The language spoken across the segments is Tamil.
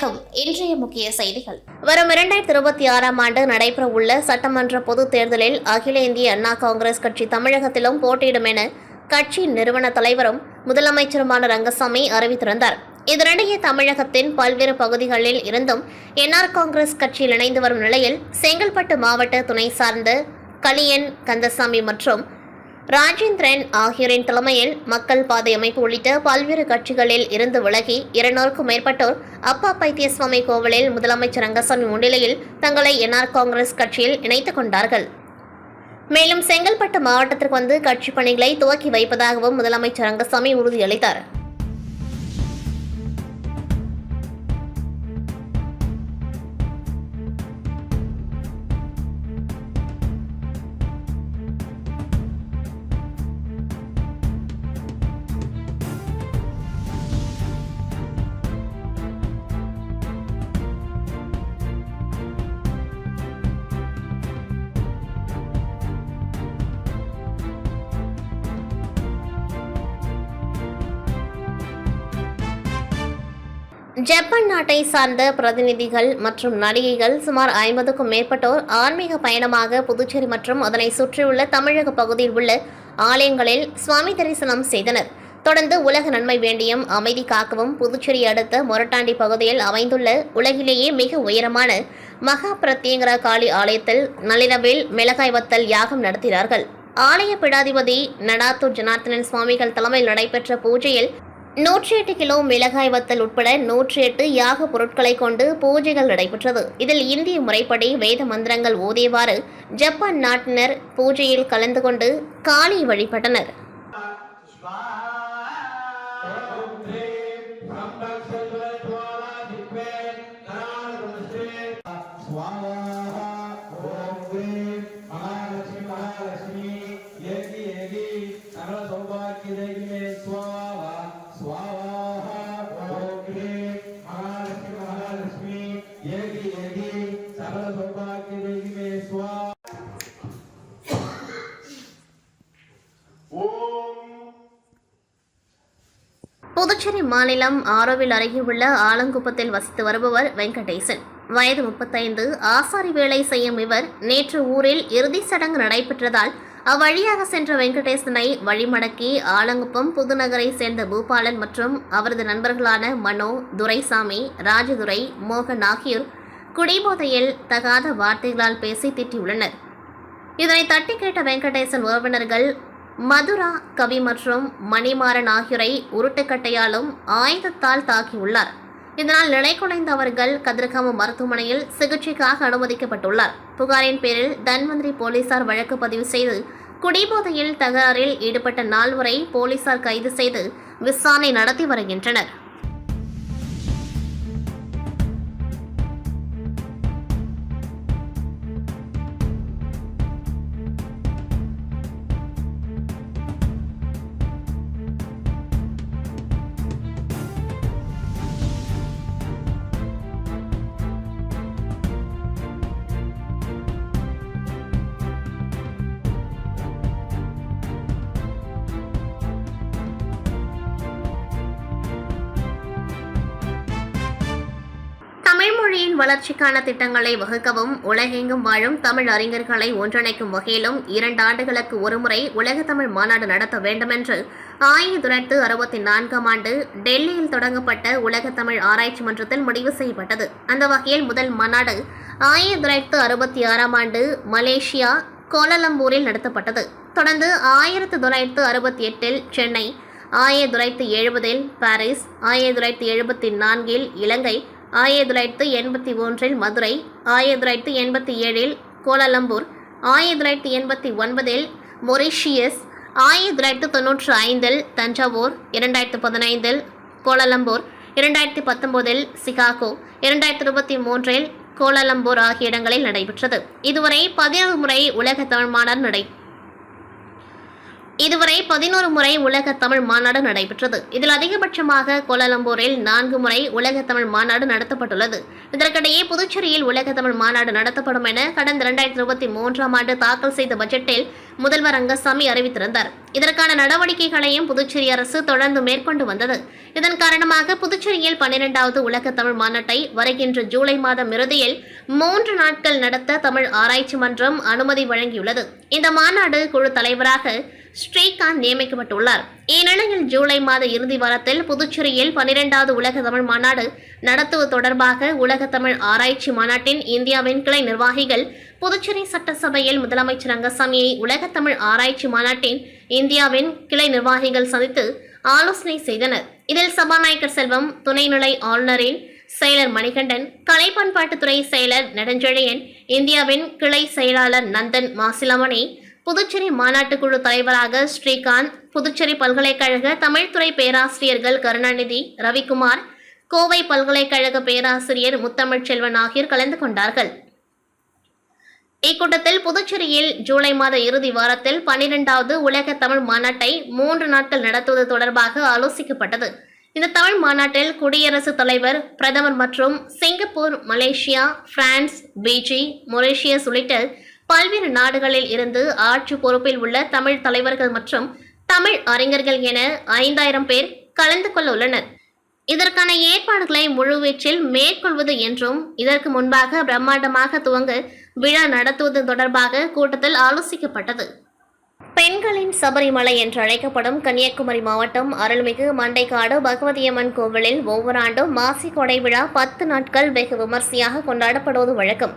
வணக்கம். இன்றைய முக்கிய செய்திகள். வரும் 2026ஆம் ஆண்டு நடைபெறவுள்ள சட்டமன்ற பொதுத் தேர்தலில் அகில இந்திய அண்ணா காங்கிரஸ் கட்சி தமிழகத்திலும் போட்டியிடும் என கட்சி நிறுவன தலைவரும் முதலமைச்சருமான ரங்கசாமி அறிவித்திருந்தார். இதனிடையே தமிழகத்தின் பல்வேறு பகுதிகளில் இருந்தும் என்ஆர் காங்கிரஸ் கட்சியில் இணைந்து வரும் நிலையில் செங்கல்பட்டு மாவட்ட துணை சார்ந்த கலியன் கந்தசாமி மற்றும் ராஜேந்திரன் ஆகியோரின் தலைமையில் மக்கள் பாதை அமைப்பு உள்ளிட்ட பல்வேறு கட்சிகளில் இருந்து விலகி 200க்கும் மேற்பட்டோர் அப்பா பைத்தியசுவாமி கோவிலில் முதலமைச்சர் ரங்கசாமி முன்னிலையில் தங்களை என்ஆர் காங்கிரஸ் கட்சியில் இணைத்துக் கொண்டார்கள். மேலும் செங்கல்பட்டு மாவட்டத்திற்கு வந்து கட்சி பணிகளை துவக்கி வைப்பதாகவும் முதலமைச்சர் ரங்கசாமி உறுதியளித்தார். ஜப்பான் நாட்டை சார்ந்த பிரதிநிதிகள் மற்றும் நடிகைகள் சுமார் 50க்கும் மேற்பட்டோர் ஆன்மீக பயணமாக புதுச்சேரி மற்றும் அதனை சுற்றியுள்ள தமிழக பகுதியில் உள்ள ஆலயங்களில் சுவாமி தரிசனம் செய்தனர். தொடர்ந்து உலக நன்மை வேண்டியும் அமைதி காக்கவும் புதுச்சேரி அடுத்த மொரட்டாண்டி பகுதியில் அமைந்துள்ள உலகிலேயே மிக உயரமான மகா பிரத்யங்கரா காளி ஆலயத்தில் நள்ளிரவில் மிளகாய் வத்தல் யாகம் நடத்தினார்கள். ஆலய பீடாதிபதி நடாத்தூர் ஜனார்த்தனன் சுவாமிகள் தலைமையில் நடைபெற்ற பூஜையில் 108 கிலோ மிளகாய் வத்தல் உட்பட 108 யாக பொருட்களை கொண்டு பூஜைகள் நடைபெற்றது. இதில் இந்திய முறைப்படி வேத மந்திரங்கள் ஓதியவாறு ஜப்பான் நாட்டினர் பூஜையில் கலந்து கொண்டு காளி வழிபட்டனர். புதுச்சேரி மாநிலம் ஆரோவில் அருகே உள்ள ஆலங்குப்பத்தில் வசித்து வருபவர் வெங்கடேசன். வயது 35. ஆசாரி வேலை செய்யும் இவர் நேற்று ஊரில் இறுதி சடங்கு நடைபெற்றதால் அவ்வழியாக சென்ற வெங்கடேசனை வழிமடக்கி ஆலங்குப்பம் புதுநகரை சேர்ந்த பூபாலன் மற்றும் அவரது நண்பர்களான மனோ, துரைசாமி, ராஜதுரை, மோகன் ஆகியோர் குடிபோதையில் தகாத வார்த்தைகளால் பேசி திட்டியுள்ளனர். இதனை தட்டி கேட்ட வெங்கடேசன் உறவினர்கள் மதுரா, கவி மற்றும் மணிமாறன் ஆகியோரை உருட்டுக்கட்டையாலும் ஆயுதத்தால் தாக்கியுள்ளார். இதனால் நிலைகுலைந்த அவர்கள் கதிர்காமம் மருத்துவமனையில் சிகிச்சைக்காக அனுமதிக்கப்பட்டுள்ளார். புகாரின் பேரில் தன்வந்திரி போலீசார் வழக்கு பதிவு செய்து குடிபோதையில் தகராறில் ஈடுபட்ட 4 போலீசார் கைது செய்து விசாரணை நடத்தி வருகின்றனர். தமிழ் மொழியின் வளர்ச்சிக்கான திட்டங்களை வகுக்கவும் உலகெங்கும் வாழும் தமிழ் அறிஞர்களை ஒன்றிணைக்கும் வகையிலும் 2 ஆண்டுகளுக்கு ஒருமுறை உலக தமிழ் மாநாடு நடத்த வேண்டும் என்று 1964ஆம் ஆண்டு டெல்லியில் தொடங்கப்பட்ட உலக தமிழ் ஆராய்ச்சி மன்றத்தில் முடிவு செய்யப்பட்டது. அந்த வகையில் முதல் மாநாடு 1966ஆம் ஆண்டு மலேசியா கோலாலம்பூரில் நடத்தப்பட்டது. தொடர்ந்து 1968இல் சென்னை, 1970இல் பாரிஸ், 1974இல் இலங்கை, 1981இல் மதுரை, 1987இல் கோலாலம்பூர், 1989இல் மொரீஷியஸ், 1995இல் தஞ்சாவூர், 2015இல் கோலாலம்பூர், 2019இல் சிகாகோ, 2023இல் கோலாலம்பூர் ஆகிய இடங்களில் நடைபெற்றது. இதுவரை 16 முறை உலக தமிழ் மாநாடு இதுவரை 11 முறை உலக தமிழ் மாநாடு நடைபெற்றது. இதில் அதிகபட்சமாக கோலாலம்பூரில் 4 முறை உலக தமிழ் மாநாடு நடத்தப்பட்டுள்ளது. இதற்கிடையே புதுச்சேரியில் உலக தமிழ் மாநாடு நடத்தப்படும் என கடந்த 2023ஆம் ஆண்டு தாக்கல் செய்த பட்ஜெட்டில் முதல்வர் ரங்கசாமி அறிவித்திருந்தார். இதற்கான நடவடிக்கைகளையும் புதுச்சேரி அரசு தொடர்ந்து மேற்கொண்டு வந்தது. இதன் காரணமாக புதுச்சேரியில் 12வது உலக தமிழ் மாநாட்டை வருகின்ற ஜூலை மாதம் இறுதியில் 3 நாட்கள் நடத்த தமிழ் ஆராய்ச்சி மன்றம் அனுமதி வழங்கியுள்ளது. இந்த மாநாடு குழு தலைவராக ஸ்ரீகாந்த் நியமிக்கப்பட்டுள்ளார். இந்நிலையில் ஜூலை மாத இறுதி வாரத்தில் புதுச்சேரியில் 12வது உலக தமிழ் மாநாடு நடத்துவது தொடர்பாக உலக தமிழ் ஆராய்ச்சி மாநாட்டின் இந்தியாவின் கிளை நிர்வாகிகள் புதுச்சேரி சட்டசபையில் முதலமைச்சர் ரங்கசாமியை உலக தமிழ் ஆராய்ச்சி மாநாட்டின் இந்தியாவின் கிளை நிர்வாகிகள் சந்தித்து ஆலோசனை செய்தனர். இதில் சபாநாயகர் செல்வம், துணைநிலை ஆளுநரின் செயலர் மணிகண்டன், கலை பண்பாட்டுத்துறை செயலர் நெடுஞ்செழியன், இந்தியாவின் கிளை செயலாளர் நந்தன் மாசிலாமணி, புதுச்சேரி மாநாட்டுக்குழு தலைவராக ஸ்ரீகாந்த், புதுச்சேரி பல்கலைக்கழக தமிழ்துறை பேராசிரியர்கள் கருணாநிதி, ரவிக்குமார், கோவை பல்கலைக்கழக பேராசிரியர் முத்தமிழ்ச்செல்வன் ஆகியோர் கலந்து கொண்டார்கள். இக்கூட்டத்தில் புதுச்சேரியில் ஜூலை மாத இறுதி வாரத்தில் 12வது உலக தமிழ் மாநாட்டை 3 நாட்கள் நடத்துவது தொடர்பாக ஆலோசிக்கப்பட்டது. இந்த தமிழ் மாநாட்டில் குடியரசுத் தலைவர், பிரதமர் மற்றும் Singapore, Malaysia, France, Fiji, Mauritius உள்ளிட்ட பல்வேறு நாடுகளில் இருந்து ஆட்சி பொறுப்பில் உள்ள தமிழ் தலைவர்கள் மற்றும் தமிழ் அறிஞர்கள் என 5000 பேர் கலந்து கொள்ள உள்ளனர். இதற்கான ஏற்பாடுகளை முழுவீச்சில் மேற்கொள்வது என்றும் இதற்கு முன்பாக பிரம்மாண்டமாக துவங்க விழா நடத்துவது தொடர்பாக கூட்டத்தில் ஆலோசிக்கப்பட்டது. பெண்களின் சபரிமலை என்று அழைக்கப்படும் கன்னியாகுமரி மாவட்டம் அருள்மிகு மண்டைக்காடு பகவதியம்மன் கோவிலில் ஒவ்வொரு ஆண்டும் மாசி கொடை விழா 10 நாட்கள் வெகு விமர்சையாக கொண்டாடப்படுவது வழக்கம்.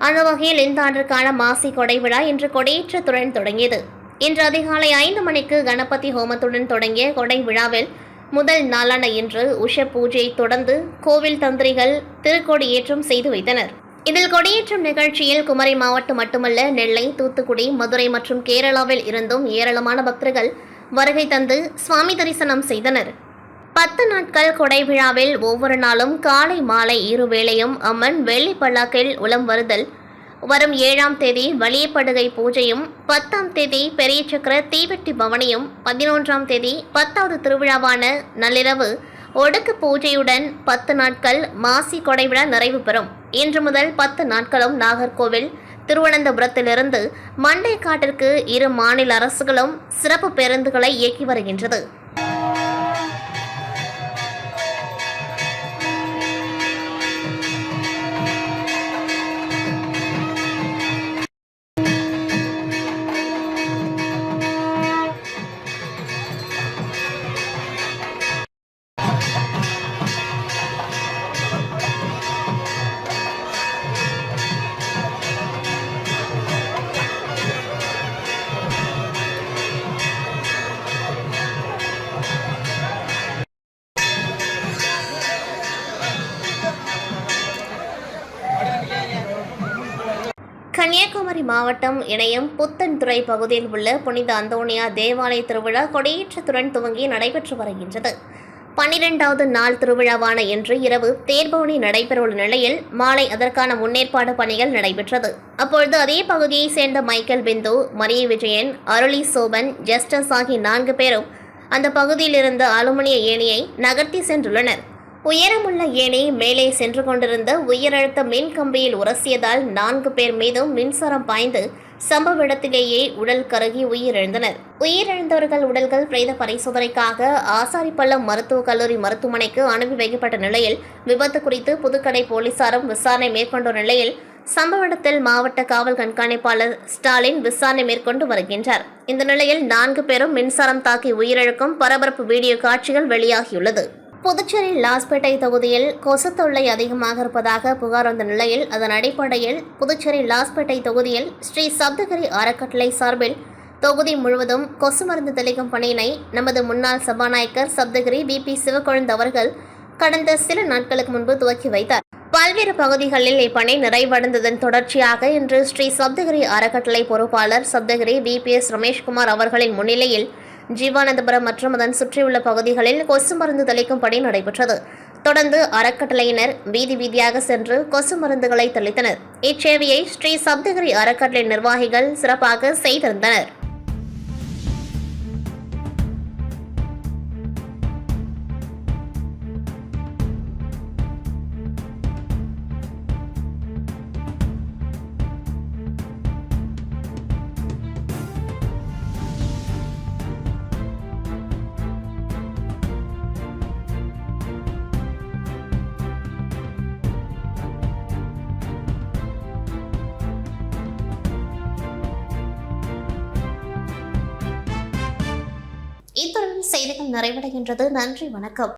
அந்த வகையில் இந்த ஆண்டிற்கான மாசி கொடை விழா இன்று கொடியேற்றத்துடன் தொடங்கியது. இன்று அதிகாலை 5 மணிக்கு கணபதி ஹோமத்துடன் தொடங்கிய கொடை விழாவில் முதல் நாளான இன்று உஷ பூஜையை தொடர்ந்து கோவில் தந்திரிகள் திருக்கொடியேற்றம் செய்து வைத்தனர். இதில் கொடியேற்றம் நிகழ்ச்சியில் குமரி மாவட்டம் மட்டுமல்ல, நெல்லை, தூத்துக்குடி, மதுரை மற்றும் கேரளாவில் இருந்தும் ஏராளமான பக்தர்கள் வருகை தந்து சுவாமி தரிசனம் செய்தனர். 10 நாட்கள் கொடை விழாவில் ஒவ்வொரு நாளும் காலை மாலை இருவேளையும் அம்மன் வெள்ளி பல்லாக்கில் உலம் வருதல், வரும் 7ஆம் தேதி வலியப்படுகை பூஜையும், 10ஆம் தேதி பெரிய சக்கர தீவெட்டி பவனியும், 11ஆம் தேதி 10வது திருவிழாவான நள்ளிரவு ஒடுக்கு பூஜையுடன் 10 நாட்கள் மாசி கொடை விழா நிறைவு பெறும். இன்று முதல் 10 நாட்களும் நாகர்கோவில், திருவனந்தபுரத்திலிருந்து மண்டைக்காட்டிற்கு 2 மாநில அரசுகளும் சிறப்பு பேருந்துகளை இயக்கி வருகின்றது. கன்னியாகுமரி மாவட்டம் இணையம் புத்தன்துறை பகுதியில் உள்ள புனித அந்தோணியா தேவாலய திருவிழா கொடியேற்றத்துடன் துவங்கி நடைபெற்று வருகின்றது. 12வது நாள் திருவிழாவான இன்று இரவு தேர்பவனி நடைபெறவுள்ள நிலையில் மாலை அதற்கான முன்னேற்பாடு பணிகள் நடைபெற்றது. அப்பொழுது அதே பகுதியைச் சேர்ந்த மைக்கேல் பிந்து, மரிய விஜயன், அருளி சோபன், ஜஸ்டஸ் ஆகிய 4 பேரும் அந்த பகுதியில் இருந்த அலுமினிய ஏணியை நகர்த்தி சென்றுள்ளனர். உயரமுள்ள ஏணி மேலே சென்று கொண்டிருந்த உயரழுத்த மின் கம்பியில் உரசியதால் 4 பேர் மீதும் மின்சாரம் பாய்ந்து சம்பவ இடத்திலேயே உடல் கருகி உயிரிழந்தனர். உயிரிழந்தவர்கள் உடல்கள் பிரேத பரிசோதனைக்காக ஆசாரிப்பள்ளம் மருத்துவக் கல்லூரி மருத்துவமனைக்கு அனுப்பி வைக்கப்பட்ட நிலையில் விபத்து குறித்து புதுக்கடை போலீசாரும் விசாரணை மேற்கொண்ட நிலையில் சம்பவ இடத்தில் மாவட்ட காவல் கண்காணிப்பாளர் ஸ்டாலின் விசாரணை மேற்கொண்டு வருகின்றார். இந்த நிலையில் 4 பேரும் மின்சாரம் தாக்கி உயிரிழக்கும் பரபரப்பு வீடியோ காட்சிகள் வெளியாகியுள்ளது. புதுச்சேரி லாஸ்பேட்டை தொகுதியில் கொசு தொல்லை அதிகமாக இருப்பதாக புகார் வந்த நிலையில் அதன் அடிப்படையில் புதுச்சேரி லாஸ்பேட்டை தொகுதியில் ஸ்ரீ சப்தகிரி அறக்கட்டளை சார்பில் தொகுதி முழுவதும் கொசு மருந்து தெளிக்கும் பணியினை நமது முன்னாள் சபாநாயகர் சப்தகிரி பிபி சிவக்கொழுந்து அவர்கள் கடந்த சில நாட்களுக்கு முன்பு துவக்கி வைத்தார். பல்வேறு பகுதிகளில் இப்பணி நிறைவடைந்ததன் தொடர்ச்சியாக இன்று ஸ்ரீ சப்தகிரி அறக்கட்டளை பொறுப்பாளர் சப்தகிரி பிபிஎஸ் ரமேஷ்குமார் அவர்களின் முன்னிலையில் ஜீவானந்தபுரம் மற்றும் அதன் சுற்றியுள்ள பகுதிகளில் கொசு மருந்து தெளிக்கும் பணி நடைபெற்றது. தொடர்ந்து அறக்கட்டளையினர் வீதி வீதியாக சென்று கொசு மருந்துகளை தெளித்தனர். இச்சேவையை ஸ்ரீ சப்தகிரி அறக்கட்டளை நிர்வாகிகள் சிறப்பாக செய்திருந்தனர். இத்துடன் செய்திகள் நிறைவடைகின்றது. நன்றி, வணக்கம்.